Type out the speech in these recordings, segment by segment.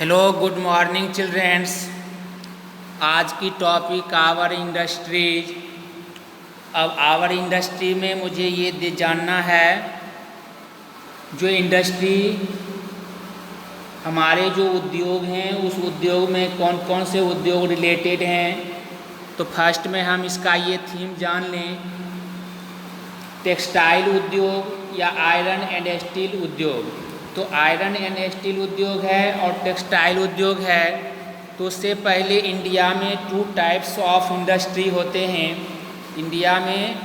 Hello good morning childrens. आज की topic our industries. अब आवर इंडस्ट्री में मुझे ये जानना है जो इंडस्ट्री हमारे जो उद्योग हैं उस उद्योग में कौन कौन से उद्योग रिलेटेड हैं। तो फर्स्ट में हम इसका ये थीम जान लें, टेक्सटाइल उद्योग या आयरन एंड स्टील उद्योग। तो आयरन एंड स्टील उद्योग है और टेक्सटाइल उद्योग है। तो उससे पहले इंडिया में 2 टाइप्स ऑफ इंडस्ट्री होते हैं। इंडिया में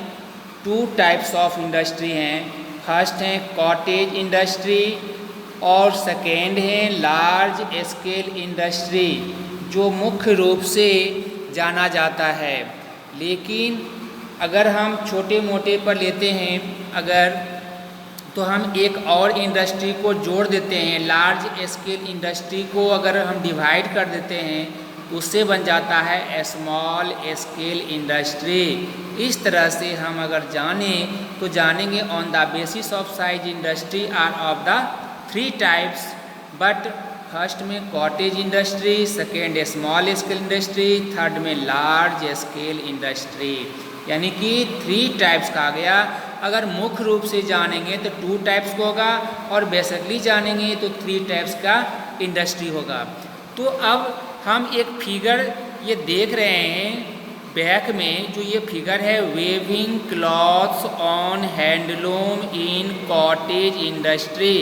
2 टाइप्स ऑफ इंडस्ट्री हैं। फर्स्ट है कॉटेज इंडस्ट्री और सेकेंड है लार्ज स्केल इंडस्ट्री, जो मुख्य रूप से जाना जाता है। लेकिन अगर हम छोटे मोटे पर लेते हैं तो हम एक और इंडस्ट्री को जोड़ देते हैं। लार्ज स्केल इंडस्ट्री को अगर हम डिवाइड कर देते हैं तो उससे बन जाता है स्मॉल स्केल इंडस्ट्री। इस तरह से हम अगर जानें तो जानेंगे on the basis of size industry are of the 3 types. But first में cottage industry, second small scale industry, third में लार्ज स्केल इंडस्ट्री, यानी कि 3 टाइप्स का आ गया। अगर मुख्य रूप से जानेंगे तो 2 टाइप्स का होगा और बेसिकली जानेंगे तो 3 टाइप्स का इंडस्ट्री होगा। तो अब हम एक फिगर ये देख रहे हैं बैक में, जो ये फिगर है weaving cloths on handloom in cottage industry.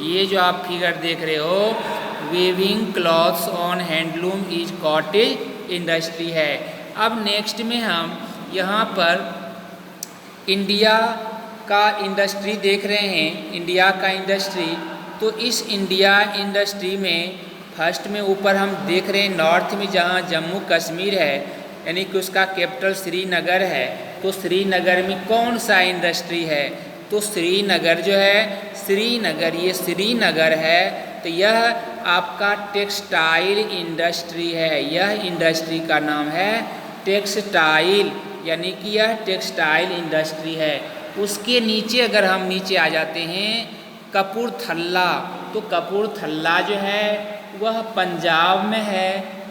ये जो आप फिगर देख रहे हो weaving cloths on handloom is cottage industry है। अब नेक्स्ट में हम यहाँ पर इंडिया का इंडस्ट्री देख रहे हैं। इंडिया का इंडस्ट्री, तो इस इंडिया इंडस्ट्री में फर्स्ट में ऊपर हम देख रहे हैं नॉर्थ में जहाँ जम्मू कश्मीर है, यानी कि उसका कैपिटल श्रीनगर है। तो श्रीनगर में कौन सा इंडस्ट्री है? तो श्रीनगर जो है, श्रीनगर ये श्रीनगर है तो यह आपका टेक्सटाइल इंडस्ट्री है। यह इंडस्ट्री का नाम है टेक्सटाइल, यानी कि यह टेक्सटाइल इंडस्ट्री है। उसके नीचे अगर हम नीचे आ जाते हैं कपूरथला, तो कपूरथला जो है वह पंजाब में है।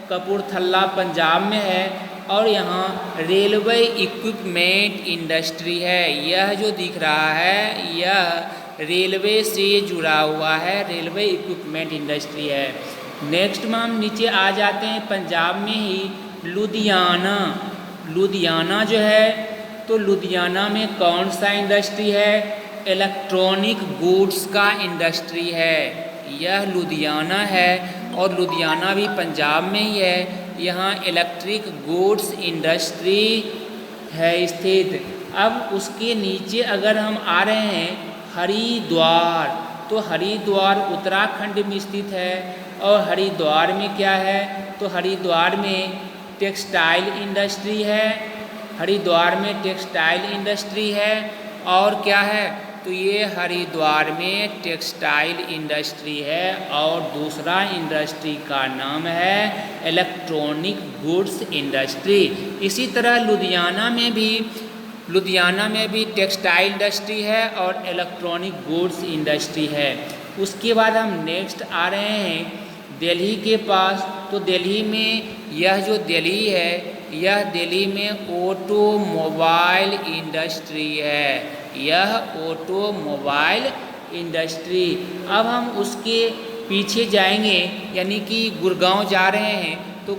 कपूरथला पंजाब में है और यहाँ रेलवे इक्विपमेंट इंडस्ट्री है। यह जो दिख रहा है यह रेलवे से जुड़ा हुआ है, रेलवे इक्विपमेंट इंडस्ट्री है। नेक्स्ट में हम नीचे आ जाते हैं पंजाब में ही लुधियाना। लुधियाना जो है तो लुधियाना में कौन सा इंडस्ट्री है? इलेक्ट्रॉनिक गुड्स का इंडस्ट्री है। यह लुधियाना है और लुधियाना भी पंजाब में ही है। यहाँ इलेक्ट्रिक गुड्स इंडस्ट्री है स्थित। अब उसके नीचे अगर हम आ रहे हैं हरिद्वार, तो हरिद्वार उत्तराखंड में स्थित है। और हरिद्वार में क्या है? तो हरिद्वार में टेक्सटाइल इंडस्ट्री है। हरिद्वार में टेक्सटाइल इंडस्ट्री है और क्या है? तो ये हरिद्वार में टेक्सटाइल इंडस्ट्री है और दूसरा इंडस्ट्री का नाम है इलेक्ट्रॉनिक गुड्स इंडस्ट्री। इसी तरह लुधियाना में भी टेक्सटाइल इंडस्ट्री है और इलेक्ट्रॉनिक गुड्स इंडस्ट्री है। उसके बाद हम नेक्स्ट आ रहे हैं दिल्ली के पास। तो दिल्ली में यह जो दिल्ली है यह दिल्ली में ऑटोमोबाइल इंडस्ट्री है। यह ऑटोमोबाइल इंडस्ट्री। अब हम उसके पीछे जाएंगे, यानी कि गुड़गांव जा रहे हैं। तो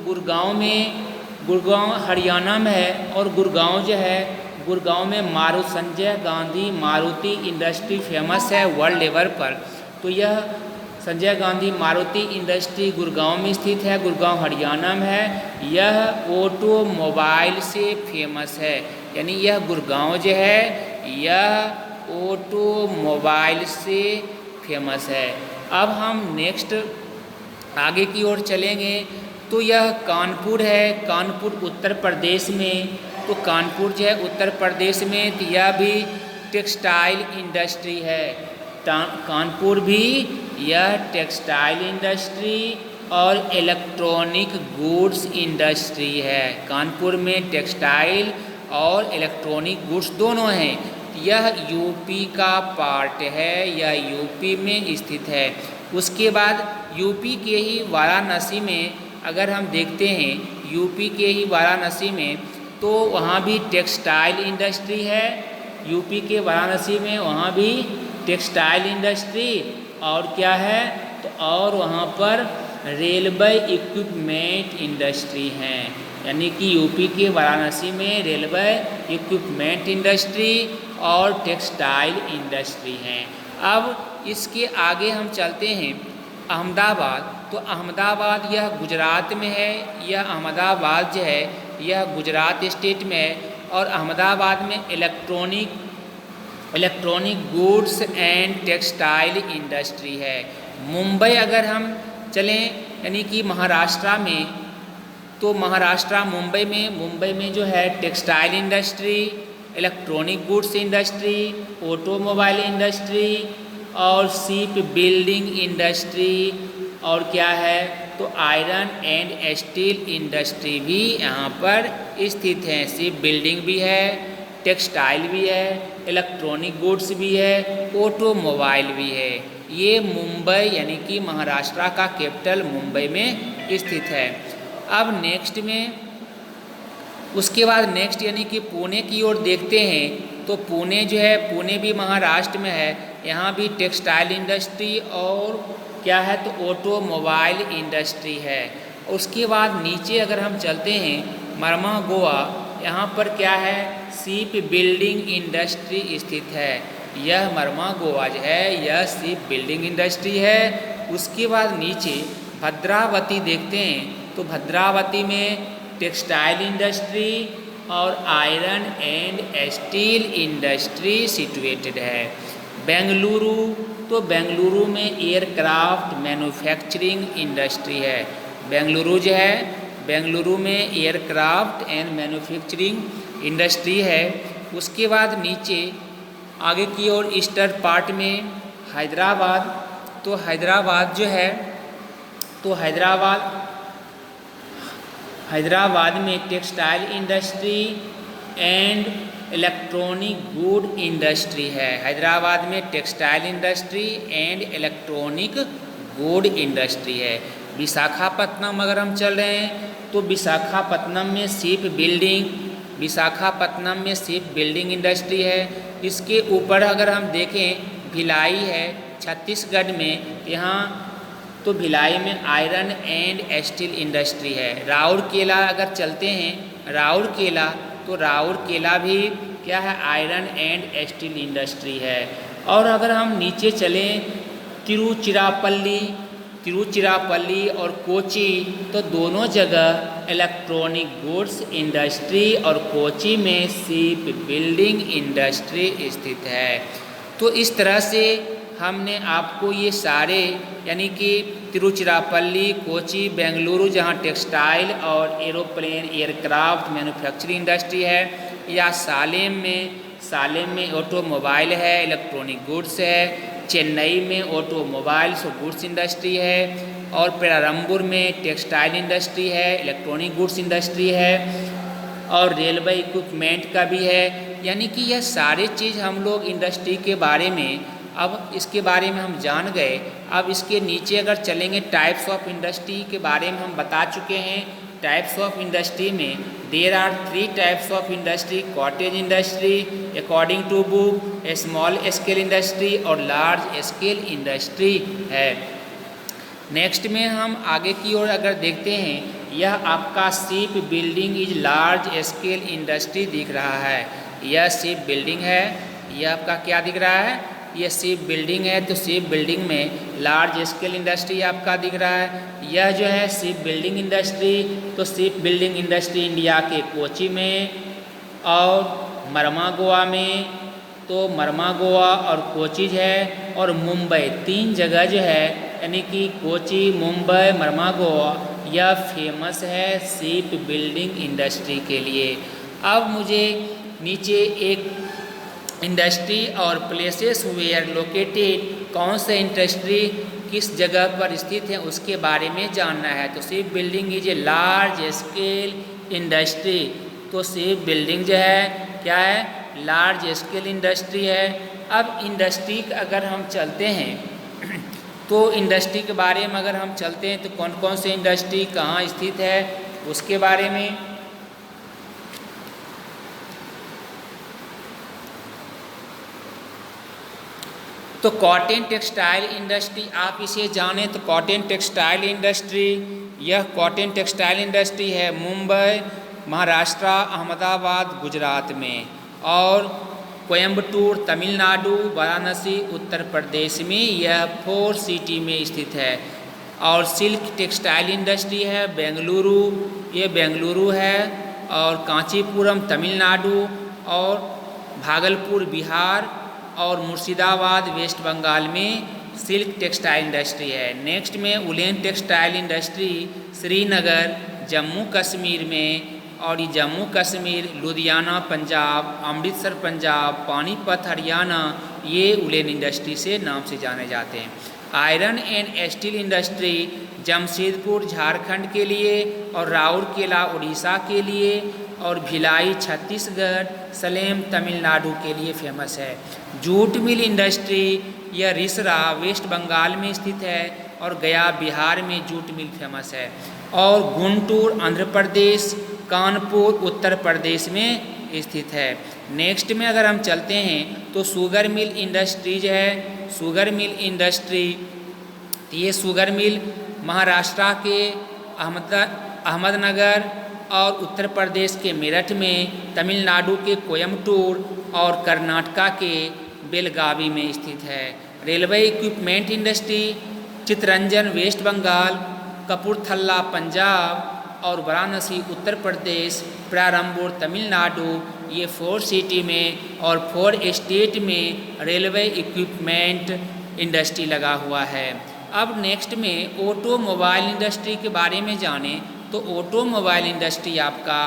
गुड़गांव हरियाणा में है और गुड़गांव जो है गुड़गांव में संजय गांधी मारुति इंडस्ट्री फेमस है वर्ल्ड लेवल पर। तो यह संजय गांधी मारुति इंडस्ट्री गुड़गांव में स्थित है, गुड़गांव हरियाणा में है। यह ऑटोमोबाइल से फेमस है, यानी यह गुड़गांव जो है यह ऑटोमोबाइल से फेमस है। अब हम नेक्स्ट आगे की ओर चलेंगे तो यह कानपुर है। कानपुर उत्तर प्रदेश में, तो कानपुर जो है उत्तर प्रदेश में, तो यह भी टेक्सटाइल इंडस्ट्री है। कानपुर भी यह टेक्सटाइल इंडस्ट्री और इलेक्ट्रॉनिक गुड्स इंडस्ट्री है। कानपुर में टेक्सटाइल और इलेक्ट्रॉनिक गुड्स दोनों हैं। यह यूपी का पार्ट है, यह यूपी में स्थित है। उसके बाद यूपी के ही वाराणसी में अगर हम देखते हैं, यूपी के ही वाराणसी में तो वहाँ भी टेक्सटाइल इंडस्ट्री है। यूपी के वाराणसी में वहाँ भी टेक्सटाइल इंडस्ट्री और क्या है तो और वहाँ पर रेलवे इक्विपमेंट इंडस्ट्री हैं। यानी कि यूपी के वाराणसी में रेलवे इक्विपमेंट इंडस्ट्री और टेक्सटाइल इंडस्ट्री हैं। अब इसके आगे हम चलते हैं अहमदाबाद। तो अहमदाबाद यह गुजरात में है। यह अहमदाबाद जो है यह गुजरात स्टेट में है और अहमदाबाद में electronic goods and textile industry है। मुंबई अगर हम चलें यानी कि महाराष्ट्र में, तो मुंबई में जो है textile industry, electronic goods industry, automobile industry और शिप बिल्डिंग इंडस्ट्री और क्या है तो आयरन एंड स्टील इंडस्ट्री भी यहाँ पर स्थित है। शिप बिल्डिंग भी है, टेक्सटाइल भी है, इलेक्ट्रॉनिक गुड्स भी है, ऑटोमोबाइल भी है। ये मुंबई यानी कि महाराष्ट्र का कैपिटल मुंबई में स्थित है। अब नेक्स्ट में उसके बाद नेक्स्ट यानी कि पुणे की ओर देखते हैं तो पुणे जो है पुणे भी महाराष्ट्र में है। यहाँ भी टेक्सटाइल इंडस्ट्री और क्या है तो ऑटोमोबाइल इंडस्ट्री है। उसके बाद नीचे अगर हम चलते हैं मरमा गोवा, यहाँ पर क्या है शिप बिल्डिंग इंडस्ट्री स्थित है। यह मरमा गोवा जो है यह शिप बिल्डिंग इंडस्ट्री है। उसके बाद नीचे भद्रावती देखते हैं तो भद्रावती में टेक्सटाइल इंडस्ट्री और iron and steel industry situated है। बेंगलुरु तो बेंगलुरु में एयरक्राफ्ट मैन्युफैक्चरिंग इंडस्ट्री है। बेंगलुरु जो है बेंगलुरु में एयरक्राफ्ट एंड मैन्युफैक्चरिंग इंडस्ट्री है। उसके बाद नीचे आगे की ओर ईस्टर्न पार्ट में हैदराबाद, तो हैदराबाद जो है तो हैदराबाद में textile industry and electronic good industry है। हैदराबाद में textile industry and electronic good industry है। विशाखापत्तनम अगर हम चल रहे हैं तो विशाखापत्तनम में शिप बिल्डिंग इंडस्ट्री है। इसके ऊपर अगर हम देखें भिलाई है छत्तीसगढ़ में, यहाँ तो भिलाई में आयरन एंड स्टील इंडस्ट्री है। राउरकेला अगर चलते हैं राउरकेला तो राउरकेला भी क्या है आयरन एंड स्टील इंडस्ट्री है। और अगर हम नीचे चलें तिरुचिरापल्ली और कोची तो दोनों जगह इलेक्ट्रॉनिक गुड्स इंडस्ट्री और कोची में शिप बिल्डिंग इंडस्ट्री स्थित है। तो इस तरह से हमने आपको ये सारे यानी कि तिरुचिरापल्ली, कोची, बेंगलुरु जहाँ टेक्सटाइल और एरोप्लेन एयरक्राफ्ट मैन्युफैक्चरिंग इंडस्ट्री है, या सालेम में ऑटोमोबाइल है, इलेक्ट्रॉनिक गुड्स है, चेन्नई में ऑटोमोबाइल्स और गुड्स इंडस्ट्री है, और पेराम्बूर में टेक्सटाइल इंडस्ट्री है, इलेक्ट्रॉनिक गुड्स इंडस्ट्री है और रेलवे इक्विपमेंट का भी है। यानी कि यह सारे चीज़ हम लोग इंडस्ट्री के बारे में अब इसके बारे में हम जान गए। अब इसके नीचे अगर चलेंगे टाइप्स ऑफ इंडस्ट्री के बारे में हम बता चुके हैं। टाइप्स ऑफ इंडस्ट्री में there are 3 types of industry, cottage industry according to book, small scale industry और लार्ज स्केल इंडस्ट्री है। नेक्स्ट में हम आगे की ओर अगर देखते हैं, यह आपका ship building is large scale industry दिख रहा है। यह शिप बिल्डिंग है, यह आपका क्या दिख रहा है, यह शिप बिल्डिंग है। तो शिप बिल्डिंग में लार्ज स्केल इंडस्ट्री आपका दिख रहा है। यह जो है शिप बिल्डिंग इंडस्ट्री, तो शिप बिल्डिंग इंडस्ट्री इंडिया के कोची में और मरमा गोवा में, तो मरमा गोवा और कोची है, और मुंबई 3 जगह जो है यानी कि कोची, मुंबई, मरमा गोवा यह फेमस है शिप बिल्डिंग इंडस्ट्री के लिए। अब मुझे नीचे एक इंडस्ट्री और प्लेसेस वेयर लोकेटेड, कौन सा इंडस्ट्री किस जगह पर स्थित है उसके बारे में जानना है। तो ship building is a large scale industry, तो शिप बिल्डिंग जो है क्या है, लार्ज स्केल इंडस्ट्री है। अब इंडस्ट्री अगर हम चलते हैं तो इंडस्ट्री के बारे में अगर हम चलते हैं तो कौन कौन से इंडस्ट्री कहाँ स्थित है उसके बारे में। तो कॉटन टेक्सटाइल इंडस्ट्री आप इसे जानें तो कॉटन टेक्सटाइल इंडस्ट्री, यह कॉटन टेक्सटाइल इंडस्ट्री है मुंबई महाराष्ट्र, अहमदाबाद गुजरात में, और कोयम्बटूर तमिलनाडु, वाराणसी उत्तर प्रदेश में, यह 4 सिटी में स्थित है। और सिल्क टेक्सटाइल इंडस्ट्री है बेंगलुरु, ये बेंगलुरु है, और कांचीपुरम तमिलनाडु, और भागलपुर बिहार, और मुर्शिदाबाद वेस्ट बंगाल में सिल्क टेक्सटाइल इंडस्ट्री है। नेक्स्ट में woollen textile industry Srinagar Jammu Kashmir में, और ये जम्मू कश्मीर, लुधियाना पंजाब, अमृतसर पंजाब, पानीपत हरियाणा, ये वुलन इंडस्ट्री से नाम से जाने जाते हैं। Iron and steel industry Jamshedpur Jharkhand के लिए, और राउरकेला उड़ीसा के लिए, और भिलाई छत्तीसगढ़, सलेम तमिलनाडु के लिए फेमस है। जूट मिल इंडस्ट्री यह रिसरा वेस्ट बंगाल में स्थित है, और गया बिहार में जूट मिल फेमस है। और गुंटूर आंध्र प्रदेश, कानपुर उत्तर प्रदेश में स्थित है। नेक्स्ट में अगर हम चलते हैं तो शुगर मिल इंडस्ट्रीज है। शुगर मिल इंडस्ट्री, ये शुगर मिल महाराष्ट्र के अहमदनगर, और उत्तर प्रदेश के मेरठ में, तमिलनाडु के कोयम्बटूर, और कर्नाटका के बेलगावी में स्थित है। Railway equipment industry Chittaranjan West Bengal, Kapurthala Punjab, और वाराणसी उत्तर प्रदेश, प्रारंभपुर तमिलनाडु, ये 4 सिटी में और 4 स्टेट में रेलवे इक्विपमेंट इंडस्ट्री लगा हुआ है। अब नेक्स्ट में ऑटोमोबाइल इंडस्ट्री के बारे में जानें तो ऑटोमोबाइल इंडस्ट्री आपका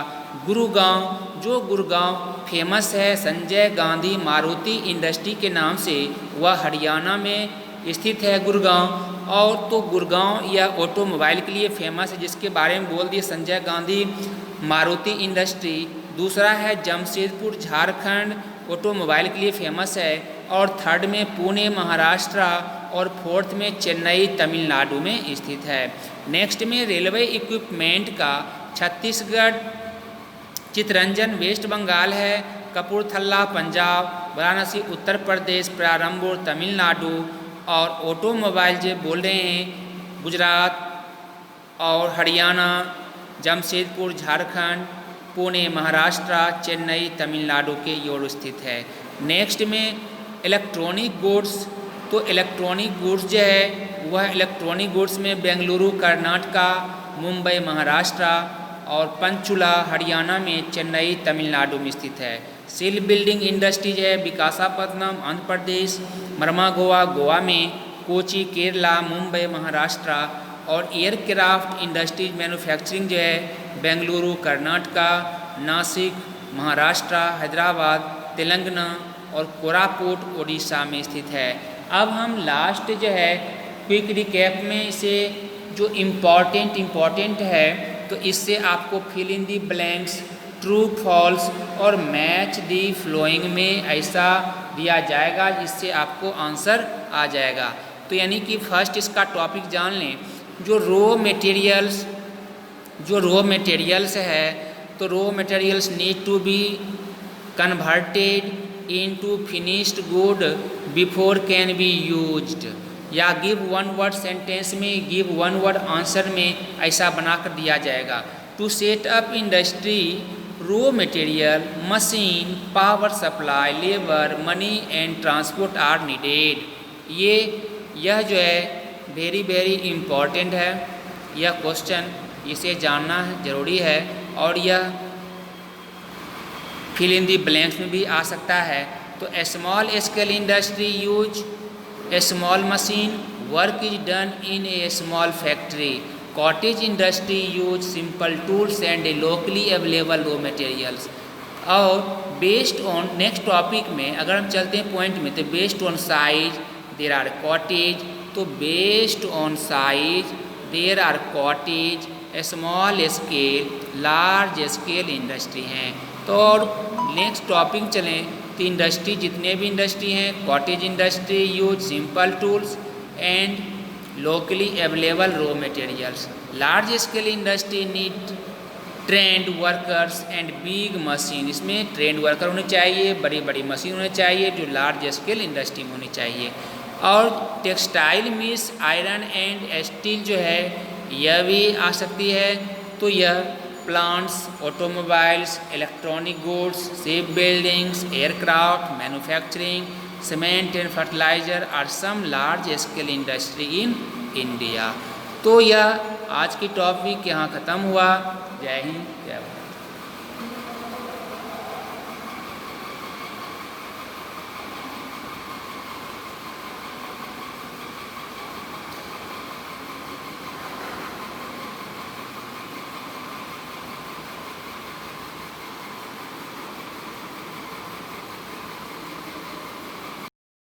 गुरुगांव, जो गुरुगांव फेमस है संजय गांधी मारुति इंडस्ट्री के नाम से, वह हरियाणा में स्थित है गुरुगांव। और तो गुरुगांव यह ऑटोमोबाइल के लिए फेमस है, जिसके बारे में बोल दिए संजय गांधी मारुति इंडस्ट्री। दूसरा है जमशेदपुर झारखंड, ऑटोमोबाइल के लिए फेमस है। और थर्ड में पुणे महाराष्ट्र, और फोर्थ में चेन्नई तमिलनाडु में स्थित है। नेक्स्ट में रेलवे इक्विपमेंट का छत्तीसगढ़ चितरंजन वेस्ट बंगाल है, कपूरथला पंजाब, वाराणसी उत्तर प्रदेश, प्रारंभपुर तमिलनाडु, और ऑटोमोबाइल जो बोल रहे हैं गुजरात और हरियाणा, जमशेदपुर झारखंड, पुणे महाराष्ट्र, चेन्नई तमिलनाडु के ओर स्थित है। नेक्स्ट में इलेक्ट्रॉनिक गुड्स, तो इलेक्ट्रॉनिक गुड्स जो है वह इलेक्ट्रॉनिक गुड्स में बेंगलुरु कर्नाटका, मुंबई महाराष्ट्र, और पंचकुला हरियाणा में, चेन्नई तमिलनाडु में स्थित है। स्टील बिल्डिंग इंडस्ट्रीज है विकासापत्तनम आंध्र प्रदेश, मर्मागोवा गोवा में, कोची केरला, मुंबई महाराष्ट्र, और एयरक्राफ्ट इंडस्ट्रीज मैन्युफैक्चरिंग जो है बेंगलुरु कर्नाटका, नासिक महाराष्ट्र, हैदराबाद तेलंगाना, और कोरापुट उड़ीसा में स्थित है। अब हम लास्ट जो है क्विक रिकैप में इसे जो इम्पॉर्टेंट है तो इससे आपको fill in the blanks, true false और मैच दी फ्लोइंग में ऐसा दिया जाएगा, जिससे आपको आंसर आ जाएगा। तो यानी कि फर्स्ट इसका टॉपिक जान लें, जो रॉ मटेरियल्स है, तो raw materials need to be converted into finished good before can be used, या गिव वन वर्ड सेंटेंस में, गिव वन वर्ड आंसर में ऐसा बनाकर दिया जाएगा। To set up industry raw material, machine, power supply, labour, money and transport are needed. यह जो है वेरी इम्पॉर्टेंट है, यह क्वेश्चन इसे जानना ज़रूरी है, और यह फिल इन दी ब्लैंक्स में भी आ सकता है। तो a small scale industry use a small machine, work is done in a small factory. Cottage industry use simple tools and a locally available raw materials. और बेस्ड ऑन नेक्स्ट टॉपिक में अगर हम चलते हैं पॉइंट में, तो based on size there are cottage, तो based on size there are cottage, small scale, large scale industry हैं। तो और नेक्स्ट टॉपिक चलें तो इंडस्ट्री जितने भी इंडस्ट्री हैं, cottage industry use simple tools and locally available raw materials. Large scale industry need trained workers and big machine. इसमें trend worker होने चाहिए, बड़ी बड़ी मशीन होने चाहिए जो लार्ज स्केल इंडस्ट्री में होनी चाहिए। और textile means iron and steel जो है यह भी आ सकती है। तो यह plants, automobiles, electronic goods, ship buildings, aircraft, manufacturing, cement and fertiliser are some large scale industry in India. तो यह आज की टॉपिक यहाँ ख़त्म हुआ। जय हिंद, जय भारत।